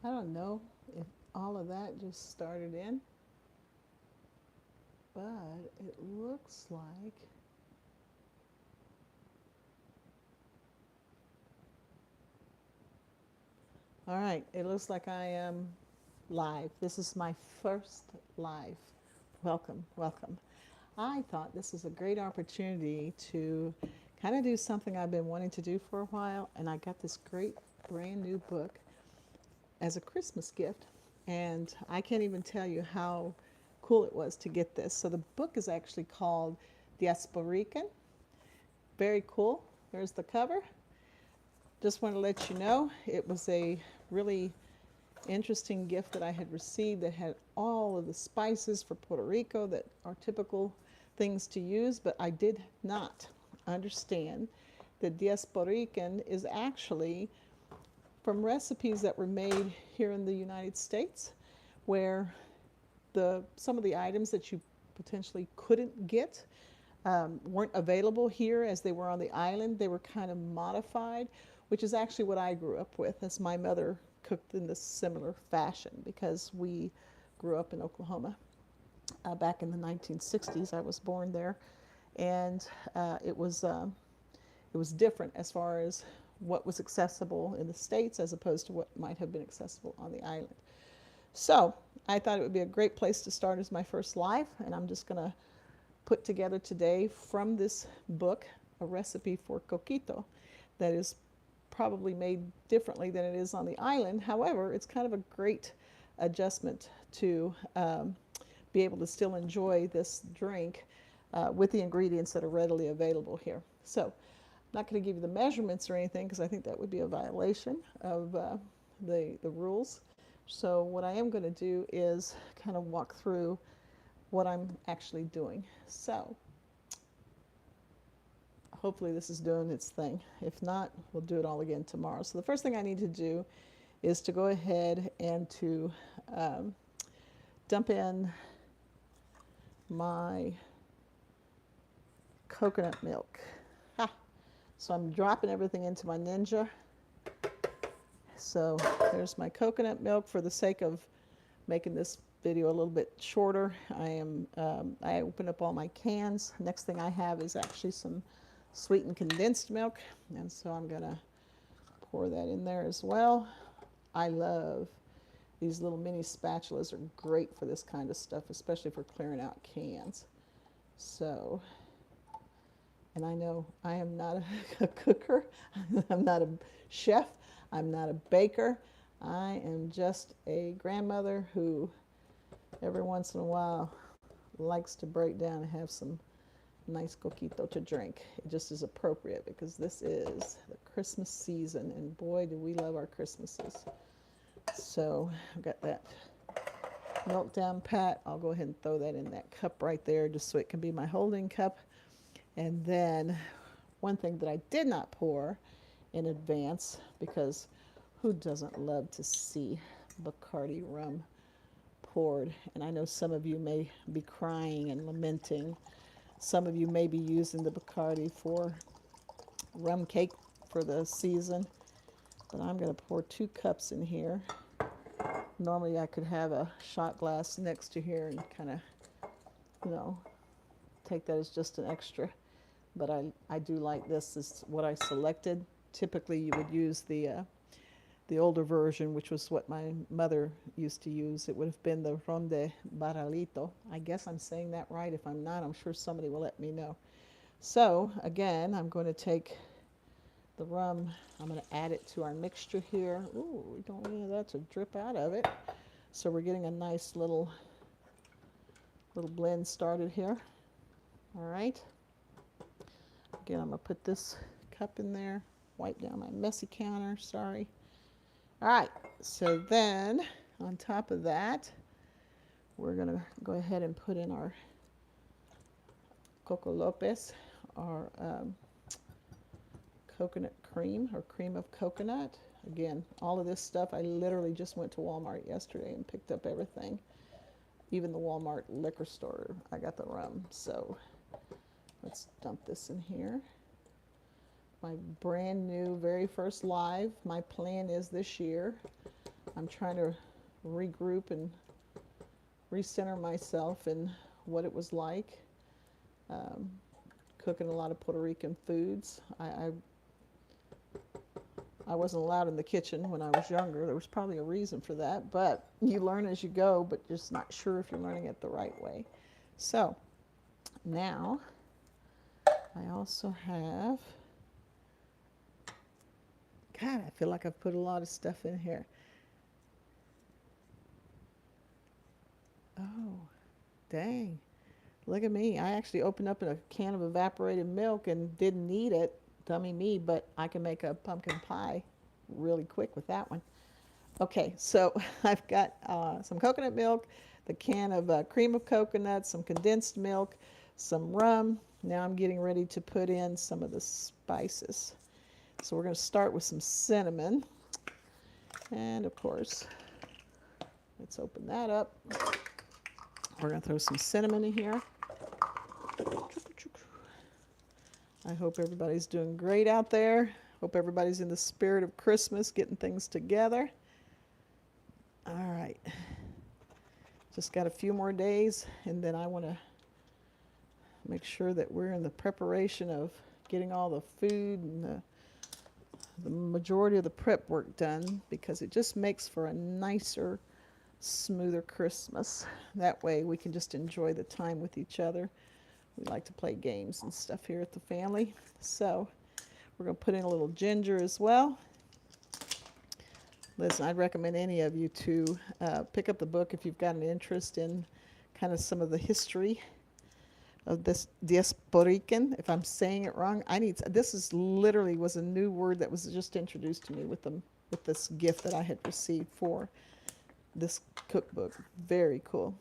I don't know if all of that just started in, but it looks like, all right, it looks like I am live. This is my first live. Welcome, welcome. I thought this is a great opportunity to kind of do something I've been wanting to do for a while, and I got this great brand new book as a Christmas gift, and I can't even tell you how cool it was to get this. So the book is actually called Diasporican. Very cool. There's the cover. Just want to let you know it was a really interesting gift that I had received that had all of the spices for Puerto Rico that are typical things to use, but I did not understand that Diasporican is actually from recipes that were made here in the United States, where some of the items that you potentially couldn't get weren't available here as they were on the island. They were kind of modified, which is actually what I grew up with, as my mother cooked in this similar fashion because we grew up in Oklahoma back in the 1960s. I was born there, and it was different as far as what was accessible in the States as opposed to what might have been accessible on the island. So I thought it would be a great place to start as my first live, and I'm just going to put together today from this book a recipe for coquito that is probably made differently than it is on the island. However, it's kind of a great adjustment to be able to still enjoy this drink with the ingredients that are readily available here. So I'm not going to give you the measurements or anything because I think that would be a violation of the rules. So what I am going to do is kind of walk through what I'm actually doing. So hopefully this is doing its thing. If not, we'll do it all again tomorrow. So the first thing I need to do is to go ahead and to dump in my coconut milk. Ha! So I'm dropping everything into my Ninja. So there's my coconut milk. For the sake of making this video a little bit shorter, I open up all my cans. Next thing I have is actually some sweetened condensed milk, and so I'm gonna pour that in there as well. I love these little mini spatulas, are great for this kind of stuff, especially for clearing out cans. So, and I know I am not a cooker, I'm not a chef, I'm not a baker. I am just a grandmother who every once in a while likes to break down and have some nice coquito to drink. It just is appropriate because this is the Christmas season, and boy, do we love our Christmases. So I've got that milk down pat. I'll go ahead and throw that in that cup right there just so it can be my holding cup. And then one thing that I did not pour in advance, because who doesn't love to see Bacardi rum poured? And I know some of you may be crying and lamenting. Some of you may be using the Bacardi for rum cake for the season, but I'm going to pour 2 cups in here. Normally I could have a shot glass next to here and kind of, you know, take that as just an extra, but I do like this. This is what I selected. Typically you would use the older version, which was what my mother used to use. It would have been the ron de barralito. I guess I'm saying that right. If I'm not, I'm sure somebody will let me know. So again, I'm going to take the rum. I'm going to add it to our mixture here. Ooh, we don't want that to drip out of it. So we're getting a nice little blend started here. All right. Again, I'm going to put this cup in there. Wipe down my messy counter. Sorry. All right, so then on top of that, we're going to go ahead and put in our Coco Lopez, our coconut cream, or cream of coconut. Again, all of this stuff, I literally just went to Walmart yesterday and picked up everything. Even the Walmart liquor store, I got the rum. So let's dump this in here. My brand new, very first live. My plan is this year, I'm trying to regroup and recenter myself in what it was like um, cooking a lot of Puerto Rican foods. I wasn't allowed in the kitchen when I was younger. There was probably a reason for that, but you learn as you go, but just not sure if you're learning it the right way. So now I also have, God, I feel like I've put a lot of stuff in here. Oh, dang. Look at me. I actually opened up a can of evaporated milk and didn't need it. Dummy me, but I can make a pumpkin pie really quick with that one. Okay, so I've got some coconut milk, the can of cream of coconut, some condensed milk, some rum. Now I'm getting ready to put in some of the spices. So we're going to start with some cinnamon. And of course, let's open that up. We're going to throw some cinnamon in here. I hope everybody's doing great out there. Hope everybody's in the spirit of Christmas, getting things together. All right. Just got a few more days, and then I want to make sure that we're in the preparation of getting all the food and the majority of the prep work done, because it just makes for a nicer, smoother Christmas. That way we can just enjoy the time with each other. We like to play games and stuff here at the family. So we're going to put in a little ginger as well. Listen, I'd recommend any of you to pick up the book if you've got an interest in kind of some of the history of this diasporican. If I'm saying it wrong, this is literally was a new word that was just introduced to me with this gift that I had received for this cookbook. Very cool.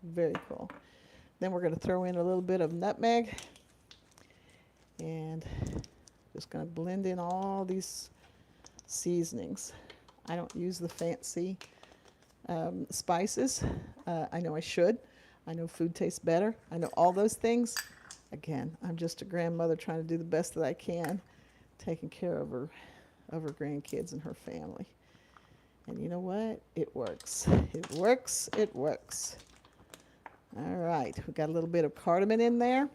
Very cool. Then we're going to throw in a little bit of nutmeg, and just going to blend in all these seasonings. I don't use the fancy spices. I know I should. I know food tastes better. I know all those things. Again, I'm just a grandmother trying to do the best that I can, taking care of her grandkids and her family. And you know what? It works. It works. It works. All right, we got a little bit of cardamom in there.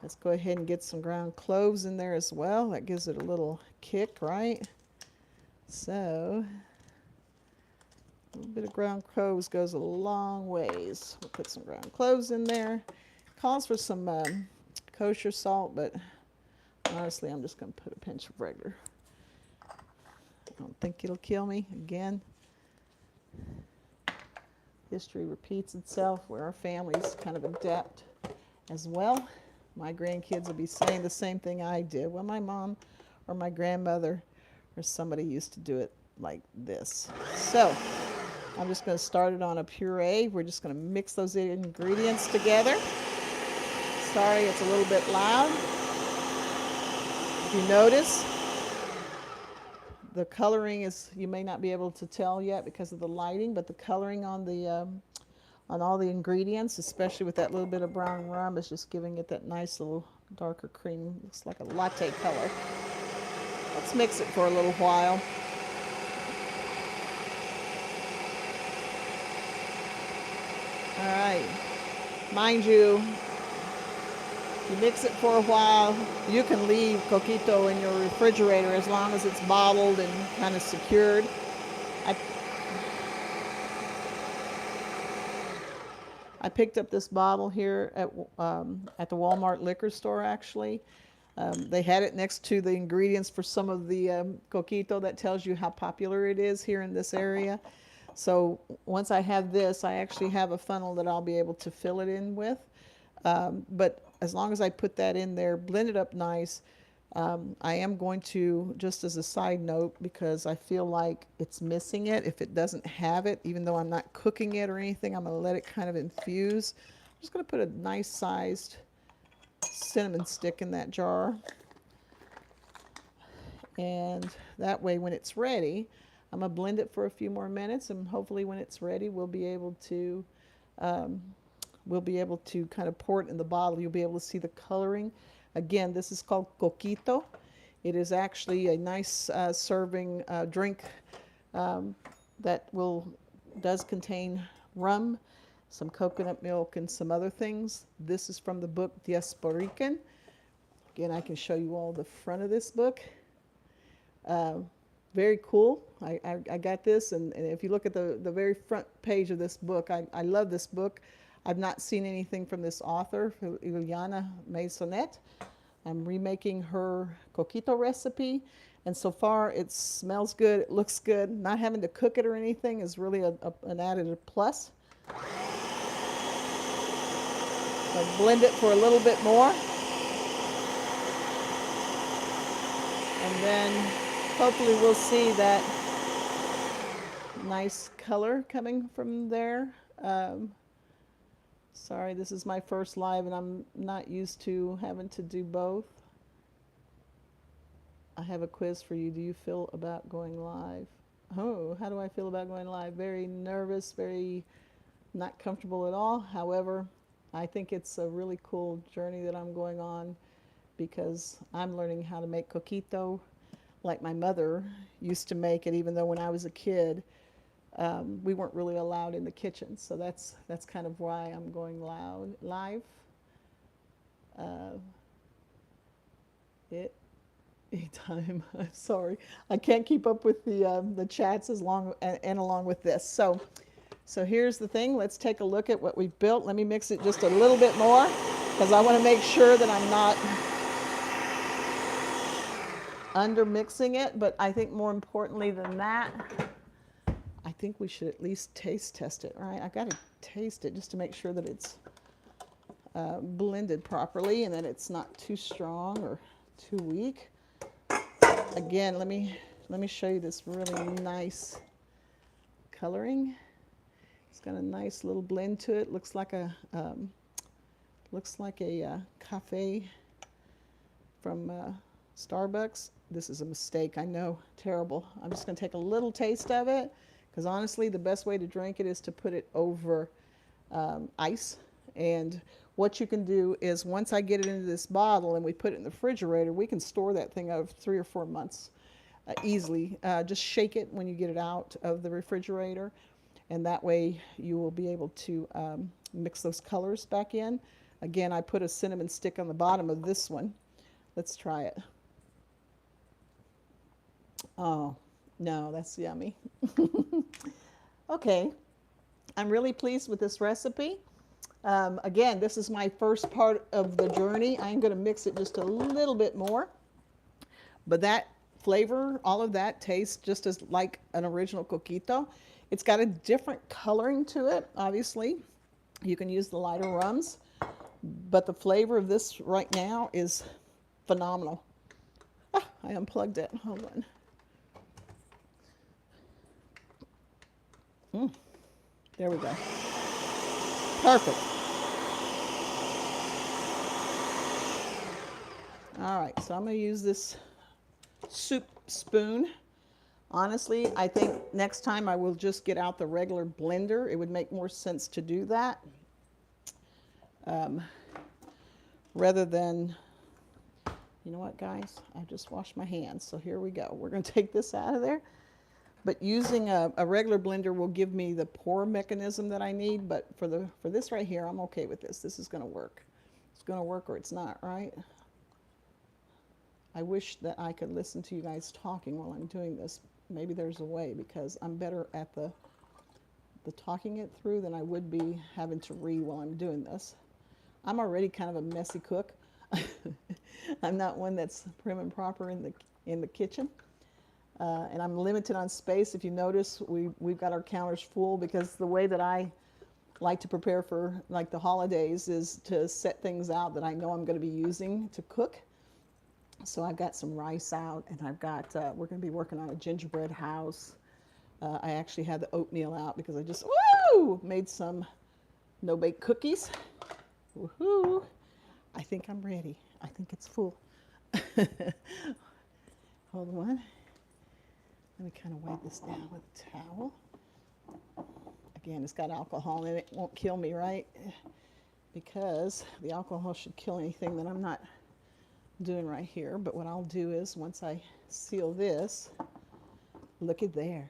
Let's go ahead and get some ground cloves in there as well. That gives it a little kick, right? So a little bit of ground cloves goes a long ways. We'll put some ground cloves in there. Calls for some kosher salt, but honestly, I'm just going to put a pinch of regular. I don't think it'll kill me. Again, history repeats itself where our families kind of adapt as well. My grandkids will be saying the same thing I did. Well, my mom or my grandmother or somebody used to do it like this. So I'm just going to start it on a puree. We're just going to mix those ingredients together. Sorry, it's a little bit loud. If you notice, the coloring is, you may not be able to tell yet because of the lighting, but the coloring on all the ingredients, especially with that little bit of brown rum, is just giving it that nice little darker cream. Looks like a latte color. Let's mix it for a little while. All right. Mind you, you mix it for a while. You can leave coquito in your refrigerator as long as it's bottled and kind of secured. I picked up this bottle here at the Walmart liquor store, actually. They had it next to the ingredients for some of the coquito that tells you how popular it is here in this area. So once I have this, I actually have a funnel that I'll be able to fill it in with. But as long as I put that in there, blend it up nice, I am going to, just as a side note, because I feel like it's missing it, if it doesn't have it, even though I'm not cooking it or anything, I'm going to let it kind of infuse. I'm just going to put a nice sized cinnamon stick in that jar. And that way when it's ready, I'm going to blend it for a few more minutes, and hopefully when it's ready, we'll be able to kind of pour it in the bottle. You'll be able to see the coloring. Again, this is called coquito. It is actually a nice serving drink um, that does contain rum, some coconut milk, and some other things. This is from the book Diasporican. Again, I can show you all the front of this book. Uh, Very cool. I got this, and if you look at the very front page of this book, I love this book. I've not seen anything from this author, Ileana Maisonet. I'm remaking her coquito recipe, and so far it smells good, it looks good. Not having to cook it or anything is really an added plus. So blend it for a little bit more, and then hopefully we'll see that nice color coming from there. Sorry, this is my first live and I'm not used to having to do both. I have a quiz for you. Do you feel about going live? Oh, how do I feel about going live? Very nervous, very not comfortable at all. However, I think it's a really cool journey that I'm going on because I'm learning how to make coquito like my mother used to make it, even though when I was a kid, we weren't really allowed in the kitchen. So that's kind of why I'm going live. It Anytime. I'm sorry, I can't keep up with the chats as long and along with this. So here's the thing. Let's take a look at what we've built. Let me mix it just a little bit more because I want to make sure that I'm not under mixing it. But I think more importantly than that, I think we should at least taste test it, right? I got to taste it just to make sure that it's blended properly and that it's not too strong or too weak. Again, let me show you this really nice coloring. It's got a nice little blend to it. Looks like a cafe from Starbucks. This is a mistake, I know, terrible. I'm just going to take a little taste of it because honestly, the best way to drink it is to put it over ice. And what you can do is once I get it into this bottle and we put it in the refrigerator, we can store that thing over 3 or 4 months easily. Just shake it when you get it out of the refrigerator, and that way you will be able to mix those colors back in. Again, I put a cinnamon stick on the bottom of this one. Let's try it. Oh, no, that's yummy. Okay, I'm really pleased with this recipe. Again, this is my first part of the journey. I'm going to mix it just a little bit more. But that flavor, all of that tastes just as like an original coquito. It's got a different coloring to it, obviously. You can use the lighter rums. But the flavor of this right now is phenomenal. Ah, I unplugged it. Hold on. There we go. Perfect. All right, so I'm going to use this soup spoon. Honestly, I think next time I will just get out the regular blender. It would make more sense to do that rather than, you know what, guys? I just washed my hands, so here we go. We're going to take this out of there. But using a regular blender will give me the pour mechanism that I need. But for this right here, I'm okay with this. This is going to work. It's going to work or it's not, right? I wish that I could listen to you guys talking while I'm doing this. Maybe there's a way because I'm better at the talking it through than I would be having to read while I'm doing this. I'm already kind of a messy cook. I'm not one that's prim and proper in the kitchen. And I'm limited on space. If you notice, we've got our counters full because the way that I like to prepare for like the holidays is to set things out that I know I'm going to be using to cook. So I've got some rice out, and I've got, we're going to be working on a gingerbread house. I actually had the oatmeal out because I just, made some no-bake cookies. Woohoo! I think I'm ready. I think it's full. Hold on. Let me kind of wipe this down with a towel. Again, it's got alcohol in it. It won't kill me, right? Because the alcohol should kill anything that I'm not doing right here. But what I'll do is once I seal this, look at there.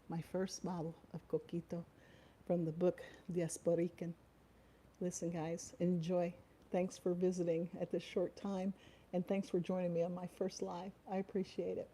my first bottle of coquito from the book Diasporican. Listen, guys, enjoy. Thanks for visiting at this short time, and thanks for joining me on my first live. I appreciate it.